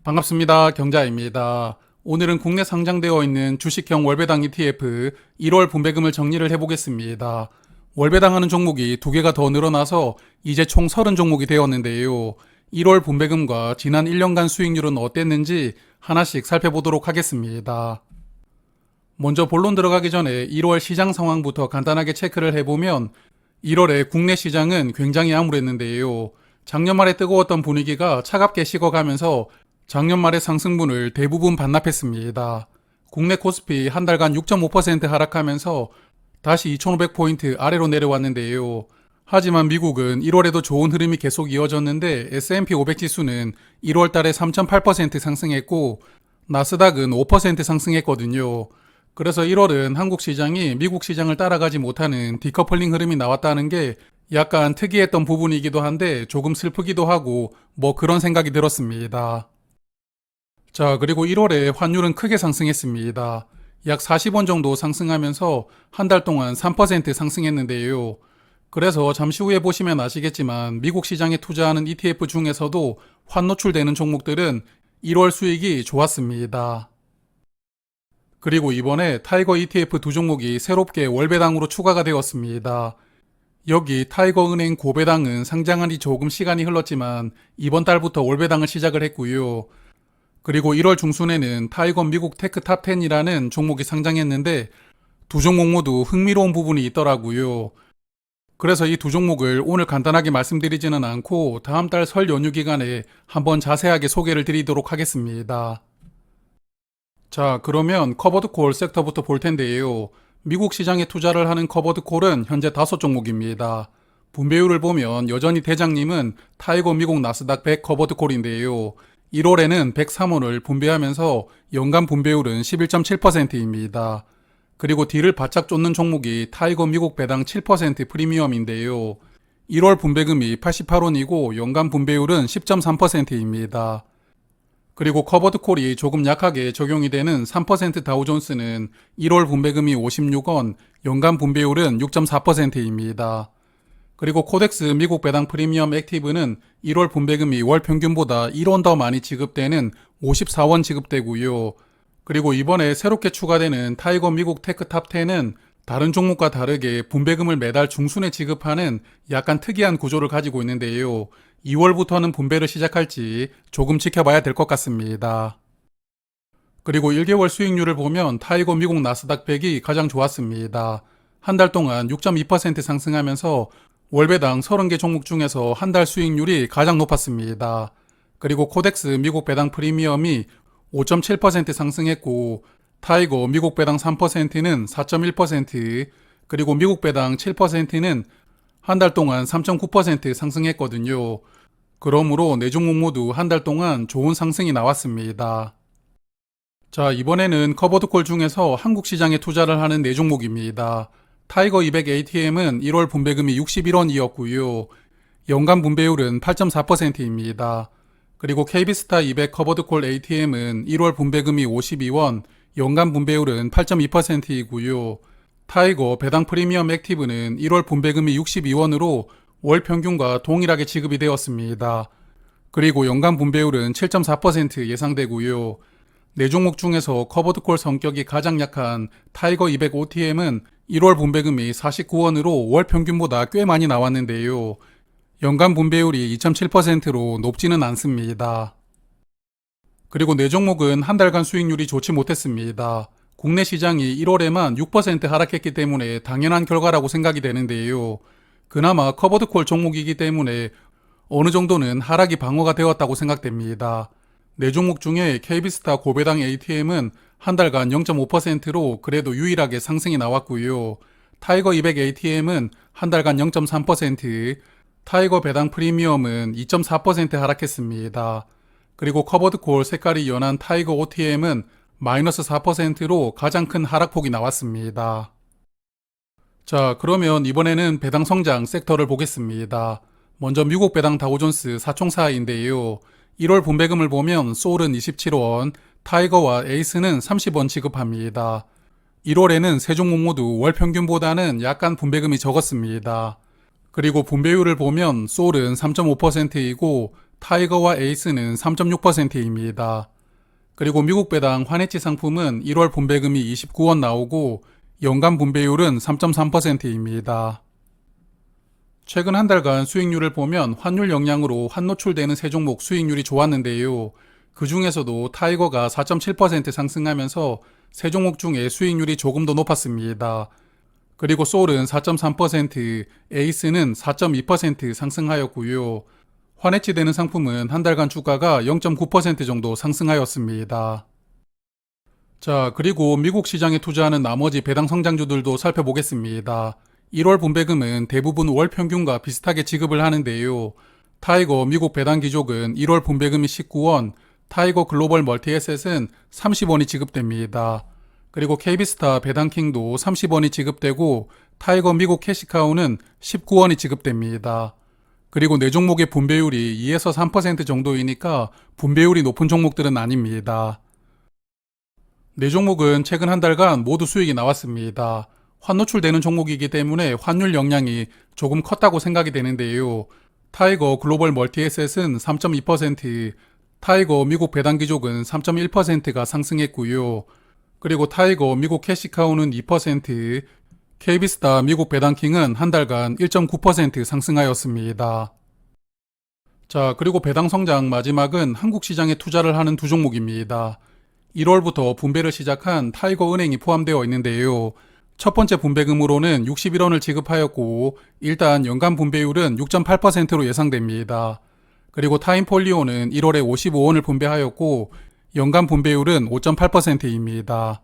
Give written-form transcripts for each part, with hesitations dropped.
반갑습니다. 경자입니다. 오늘은 국내 상장되어 있는 주식형 월배당 ETF 1월 분배금을 정리를 해보겠습니다. 월배당하는 종목이 2개가 더 늘어나서 이제 총 30종목이 되었는데요. 1월 분배금과 지난 1년간 수익률은 어땠는지 하나씩 살펴보도록 하겠습니다. 먼저 본론 들어가기 전에 1월 시장 상황부터 간단하게 체크를 해보면 1월에 국내 시장은 굉장히 암울했는데요. 작년 말에 뜨거웠던 분위기가 차갑게 식어가면서 작년 말의 상승분을 대부분 반납했습니다. 국내 코스피 한 달간 6.5% 하락하면서 다시 2,500포인트 아래로 내려왔는데요. 하지만 미국은 1월에도 좋은 흐름이 계속 이어졌는데 S&P 500 지수는 1월 달에 3.8% 상승했고 나스닥은 5% 상승했거든요. 그래서 1월은 한국 시장이 미국 시장을 따라가지 못하는 디커플링 흐름이 나왔다는 게 약간 특이했던 부분이기도 한데 조금 슬프기도 하고 뭐 그런 생각이 들었습니다. 자, 그리고 1월에 환율은 크게 상승했습니다. 약 40원 정도 상승하면서 한 달 동안 3% 상승했는데요. 그래서 잠시 후에 보시면 아시겠지만 미국 시장에 투자하는 ETF 중에서도 환 노출되는 종목들은 1월 수익이 좋았습니다. 그리고 이번에 타이거 ETF 두 종목이 새롭게 월배당으로 추가가 되었습니다. 여기 타이거은행 고배당은 상장한 지 조금 시간이 흘렀지만 이번 달부터 월배당을 시작을 했고요. 그리고 1월 중순에는 타이거 미국 테크 탑10이라는 종목이 상장했는데 두 종목 모두 흥미로운 부분이 있더라고요. 그래서 이 두 종목을 오늘 간단하게 말씀드리지는 않고 다음 달 설 연휴 기간에 한번 자세하게 소개를 드리도록 하겠습니다. 자, 그러면 커버드콜 섹터부터 볼 텐데요. 미국 시장에 투자를 하는 커버드콜은 현재 5종목입니다. 분배율을 보면 여전히 대장님은 타이거 미국 나스닥 100 커버드콜인데요. 1월에는 103원을 분배하면서 연간 분배율은 11.7%입니다. 그리고 뒤를 바짝 쫓는 종목이 타이거 미국 배당 7% 프리미엄인데요. 1월 분배금이 88원이고 연간 분배율은 10.3%입니다. 그리고 커버드콜이 조금 약하게 적용이 되는 3% 다우존스는 1월 분배금이 56원, 연간 분배율은 6.4%입니다. 그리고 코덱스 미국 배당 프리미엄 액티브는 1월 분배금이 월 평균보다 1원 더 많이 지급되는 54원 지급되고요. 그리고 이번에 새롭게 추가되는 타이거 미국 테크 탑10은 다른 종목과 다르게 분배금을 매달 중순에 지급하는 약간 특이한 구조를 가지고 있는데요. 2월부터는 분배를 시작할지 조금 지켜봐야 될 것 같습니다. 그리고 1개월 수익률을 보면 타이거 미국 나스닥 100이 가장 좋았습니다. 한 달 동안 6.2% 상승하면서 월배당 30개 종목 중에서 한 달 수익률이 가장 높았습니다. 그리고 코덱스 미국 배당 프리미엄이 5.7% 상승했고 타이거 미국 배당 3%는 4.1%, 그리고 미국 배당 7%는 한 달 동안 3.9% 상승했거든요. 그러므로 네 종목 모두 한 달 동안 좋은 상승이 나왔습니다. 자, 이번에는 커버드콜 중에서 한국 시장에 투자를 하는 네 종목입니다. 타이거 200 ATM은 1월 분배금이 61원이었고요. 연간 분배율은 8.4%입니다. 그리고 KB스타 200 커버드콜 ATM은 1월 분배금이 52원, 연간 분배율은 8.2%이고요. 타이거 배당 프리미엄 액티브는 1월 분배금이 62원으로 월 평균과 동일하게 지급이 되었습니다. 그리고 연간 분배율은 7.4% 예상되고요. 네 종목 중에서 커버드콜 성격이 가장 약한 타이거 200 OTM은 1월 분배금이 49원으로 월 평균보다 꽤 많이 나왔는데요. 연간 분배율이 2.7%로 높지는 않습니다. 그리고 네 종목은 한 달간 수익률이 좋지 못했습니다. 국내 시장이 1월에만 6% 하락했기 때문에 당연한 결과라고 생각이 되는데요. 그나마 커버드콜 종목이기 때문에 어느 정도는 하락이 방어가 되었다고 생각됩니다. 네 종목 중에 KB스타 고배당 ATM은 한 달간 0.5%로 그래도 유일하게 상승이 나왔고요. 타이거 200 ATM은 한 달간 0.3%, 타이거 배당 프리미엄은 2.4% 하락했습니다. 그리고 커버드콜 색깔이 연한 타이거 OTM은 마이너스 4%로 가장 큰 하락폭이 나왔습니다. 자, 그러면 이번에는 배당 성장 섹터를 보겠습니다. 먼저 미국 배당 다우존스 4총사인데요. 1월 분배금을 보면 소울은 27원, 타이거와 에이스는 30원 지급합니다. 1월에는 세 종목 모두 월 평균보다는 약간 분배금이 적었습니다. 그리고 분배율을 보면 소울은 3.5%이고 타이거와 에이스는 3.6%입니다. 그리고 미국 배당 환해지 상품은 1월 분배금이 29원 나오고 연간 분배율은 3.3%입니다. 최근 한 달간 수익률을 보면 환율 영향으로 환노출되는 세 종목 수익률이 좋았는데요. 그 중에서도 타이거가 4.7% 상승하면서 세 종목 중에 수익률이 조금 더 높았습니다. 그리고 솔은 4.3%, 에이스는 4.2% 상승하였고요. 환해지되는 상품은 한 달간 주가가 0.9% 정도 상승하였습니다. 자, 그리고 미국 시장에 투자하는 나머지 배당 성장주들도 살펴보겠습니다. 1월 분배금은 대부분 월 평균과 비슷하게 지급을 하는데요. 타이거 미국 배당 기족은 1월 분배금이 19원, 타이거 글로벌 멀티에셋은 30원이 지급됩니다. 그리고 KB스타 배당킹도 30원이 지급되고 타이거 미국 캐시카우는 19원이 지급됩니다. 그리고 네 종목의 분배율이 2에서 3% 정도이니까 분배율이 높은 종목들은 아닙니다. 네 종목은 최근 한 달간 모두 수익이 나왔습니다. 환노출되는 종목이기 때문에 환율 영향이 조금 컸다고 생각이 되는데요. 타이거 글로벌 멀티에셋은 3.2%, 타이거 미국 배당 기족은 3.1%가 상승했고요. 그리고 타이거 미국 캐시카우는 2%, KB스타 미국 배당킹은 한 달간 1.9% 상승하였습니다. 자, 그리고 배당 성장 마지막은 한국 시장에 투자를 하는 두 종목입니다. 1월부터 분배를 시작한 타이거 은행이 포함되어 있는데요. 첫 번째 분배금으로는 61원을 지급하였고 일단 연간 분배율은 6.8%로 예상됩니다. 그리고 타임폴리오는 1월에 55원을 분배하였고 연간 분배율은 5.8%입니다.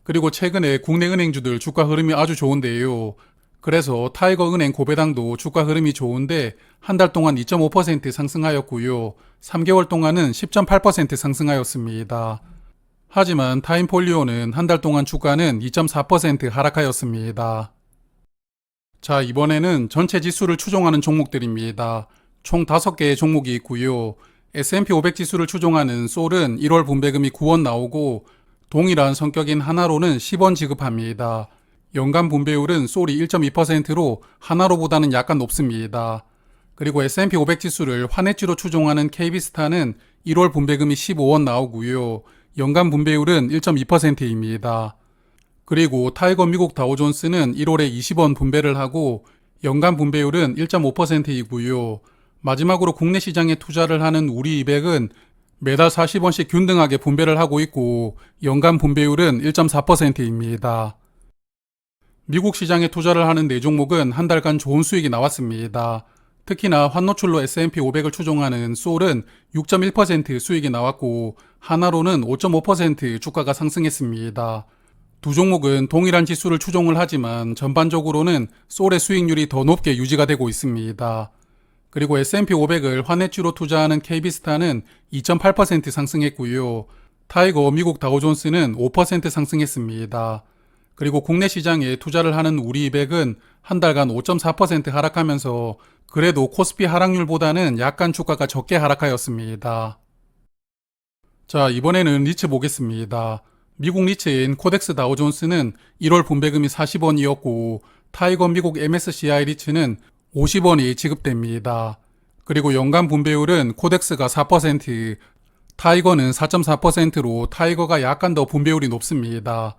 그리고 최근에 국내 은행주들 주가 흐름이 아주 좋은데요. 그래서 타이거 은행 고배당도 주가 흐름이 좋은데 한 달 동안 2.5% 상승하였고요. 3개월 동안은 10.8% 상승하였습니다. 하지만 타임폴리오는 한 달 동안 주가는 2.4% 하락하였습니다. 자, 이번에는 전체 지수를 추종하는 종목들입니다. 총 5개의 종목이 있고요. S&P 500 지수를 추종하는 솔은 1월 분배금이 9원 나오고 동일한 성격인 하나로는 10원 지급합니다. 연간 분배율은 솔이 1.2%로 하나로보다는 약간 높습니다. 그리고 S&P 500 지수를 환해지로 추종하는 KB스타는 1월 분배금이 15원 나오고요. 연간 분배율은 1.2%입니다. 그리고 타이거 미국 다우존스는 1월에 20원 분배를 하고 연간 분배율은 1.5%이고요. 마지막으로 국내 시장에 투자를 하는 우리 200은 매달 40원씩 균등하게 분배를 하고 있고 연간 분배율은 1.4%입니다. 미국 시장에 투자를 하는 네 종목은 한 달간 좋은 수익이 나왔습니다. 특히나 환노출로 S&P 500을 추종하는 솔은 6.1% 수익이 나왔고 하나로는 5.5% 주가가 상승했습니다. 두 종목은 동일한 지수를 추종을 하지만 전반적으로는 솔의 수익률이 더 높게 유지가 되고 있습니다. 그리고 S&P 500을 환해지로 투자하는 KB스타는 2.8% 상승했고요. 타이거 미국 다우존스는 5% 상승했습니다. 그리고 국내 시장에 투자를 하는 우리 200은 한 달간 5.4% 하락하면서 그래도 코스피 하락률보다는 약간 주가가 적게 하락하였습니다. 자, 이번에는 리츠 보겠습니다. 미국 리츠인 코덱스 다우존스는 1월 분배금이 40원이었고 타이거 미국 MSCI 리츠는 50원이 지급됩니다. 그리고 연간 분배율은 코덱스가 4%, 타이거는 4.4%로 타이거가 약간 더 분배율이 높습니다.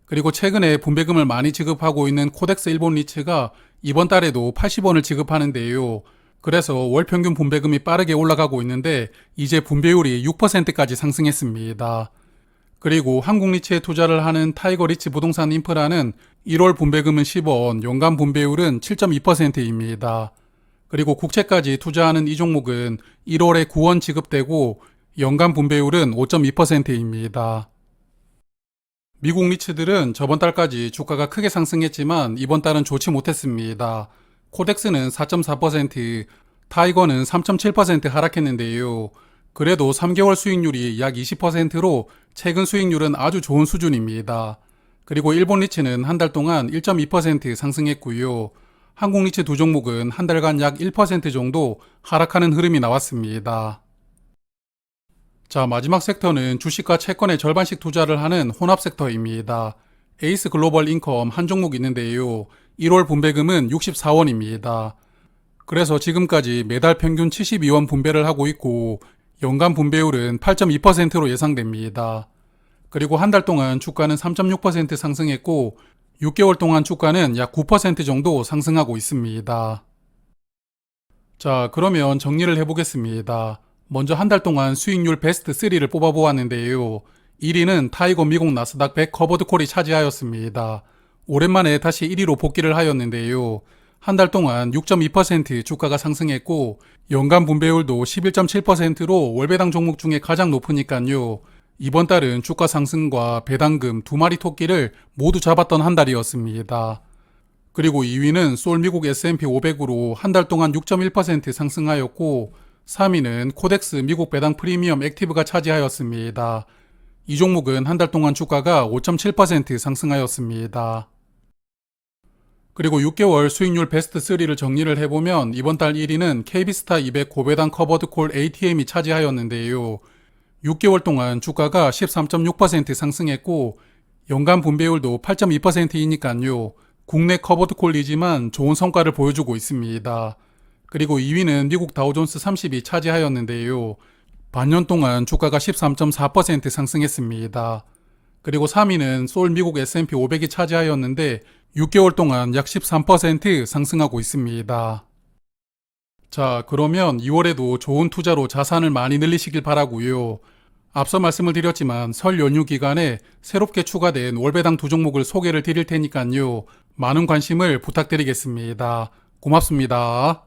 그리고 최근에 분배금을 많이 지급하고 있는 코덱스 일본 리츠가 이번 달에도 80원을 지급하는데요. 그래서 월 평균 분배금이 빠르게 올라가고 있는데 이제 분배율이 6%까지 상승했습니다. 그리고 한국 리츠에 투자를 하는 타이거 리츠 부동산 인프라는 1월 분배금은 10원, 연간 분배율은 7.2%입니다. 그리고 국채까지 투자하는 이 종목은 1월에 9원 지급되고 연간 분배율은 5.2%입니다. 미국 리츠들은 저번 달까지 주가가 크게 상승했지만 이번 달은 좋지 못했습니다. 코덱스는 4.4%, 타이거는 3.7% 하락했는데요. 그래도 3개월 수익률이 약 20%로 최근 수익률은 아주 좋은 수준입니다. 그리고 일본 리츠는 한 달 동안 1.2% 상승했고요. 한국 리츠 두 종목은 한 달간 약 1% 정도 하락하는 흐름이 나왔습니다. 자, 마지막 섹터는 주식과 채권의 절반씩 투자를 하는 혼합 섹터입니다. 에이스 글로벌 인컴 한 종목 있는데요. 1월 분배금은 64원입니다. 그래서 지금까지 매달 평균 72원 분배를 하고 있고 연간 분배율은 8.2%로 예상됩니다. 그리고 한 달 동안 주가는 3.6% 상승했고 6개월 동안 주가는 약 9% 정도 상승하고 있습니다. 자, 그러면 정리를 해보겠습니다. 먼저 한 달 동안 수익률 베스트 3를 뽑아보았는데요. 1위는 타이거 미국 나스닥 100 커버드콜이 차지하였습니다. 오랜만에 다시 1위로 복귀를 하였는데요. 한 달 동안 6.2% 주가가 상승했고 연간 분배율도 11.7%로 월배당 종목 중에 가장 높으니까요. 이번 달은 주가 상승과 배당금 두 마리 토끼를 모두 잡았던 한 달이었습니다. 그리고 2위는 솔 미국 S&P 500으로 한 달 동안 6.1% 상승하였고 3위는 코덱스 미국 배당 프리미엄 액티브가 차지하였습니다. 이 종목은 한 달 동안 주가가 5.7% 상승하였습니다. 그리고 6개월 수익률 베스트 3를 정리를 해보면 이번 달 1위는 KB스타 200 고배당 커버드콜 ATM이 차지하였는데요. 6개월 동안 주가가 13.6% 상승했고 연간 분배율도 8.2%이니까요. 국내 커버드콜이지만 좋은 성과를 보여주고 있습니다. 그리고 2위는 미국 다우존스 30이 차지하였는데요. 반년 동안 주가가 13.4% 상승했습니다. 그리고 3위는 솔 미국 S&P 500이 차지하였는데 6개월 동안 약 13% 상승하고 있습니다. 자, 그러면 2월에도 좋은 투자로 자산을 많이 늘리시길 바라고요. 앞서 말씀을 드렸지만 설 연휴 기간에 새롭게 추가된 월배당 두 종목을 소개를 드릴 테니까요. 많은 관심을 부탁드리겠습니다. 고맙습니다.